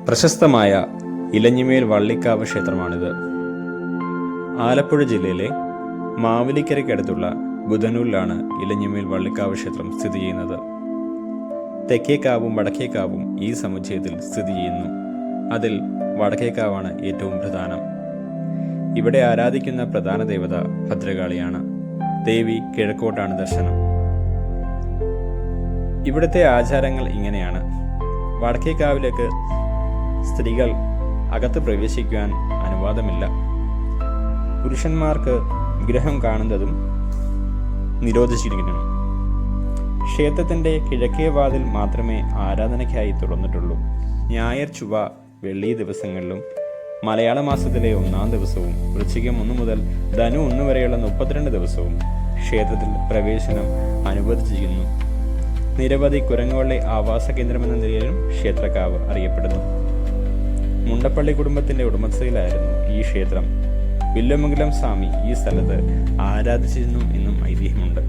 പ്രശസ്തമായ ഇലഞ്ഞിമേൽ വള്ളിക്കാവ് ക്ഷേത്രമാണിത്. ആലപ്പുഴ ജില്ലയിലെ മാവേലിക്കരയ്ക്കടുത്തുള്ള ബുധനൂരിലാണ് ഇലഞ്ഞിമേൽ വള്ളിക്കാവ് ക്ഷേത്രം സ്ഥിതി ചെയ്യുന്നത്. തെക്കേക്കാവും വടക്കേക്കാവും ഈ സമുച്ചയത്തിൽ സ്ഥിതി ചെയ്യുന്നു. അതിൽ വടക്കേക്കാവാണ് ഏറ്റവും പ്രധാനം. ഇവിടെ ആരാധിക്കുന്ന പ്രധാന ദേവത ഭദ്രകാളിയാണ്. ദേവി കിഴക്കോട്ടാണ് ദർശനം. ഇവിടുത്തെ ആചാരങ്ങൾ ഇങ്ങനെയാണ്. വടക്കേക്കാവിലേക്ക് സ്ത്രീകൾ അകത്ത് പ്രവേശിക്കുവാൻ അനുവാദമില്ല. പുരുഷന്മാർക്ക് വിഗ്രഹം കാണുന്നതും നിരോധിച്ചിരിക്കുന്നു. ക്ഷേത്രത്തിൻ്റെ കിഴക്കേ വാതിൽ മാത്രമേ ആരാധനയ്ക്കായി തുറന്നിട്ടുള്ളൂ. ഞായർ, ചൊവ്വ, വെള്ളി ദിവസങ്ങളിലും മലയാള മാസത്തിലെ 1-ാം ദിവസവും വൃശ്ചികം 1 മുതൽ ധനു 1 വരെയുള്ള 32 ദിവസവും ക്ഷേത്രത്തിൽ പ്രവേശനം അനുവദിച്ചിരിക്കുന്നു. നിരവധി കുരങ്ങുകളുടെ ആവാസ കേന്ദ്രമെന്ന നിലയിലും ക്ഷേത്രക്കാവ് അറിയപ്പെടുന്നു. മുണ്ടപ്പള്ളി കുടുംബത്തിന്റെ ഉടമസ്ഥയിലായിരുന്നു ഈ ക്ഷേത്രം. വില്വമംഗലം സ്വാമി ഈ സ്ഥലത്ത് ആരാധിച്ചിരുന്നു എന്നും ഐതിഹ്യമുണ്ട്.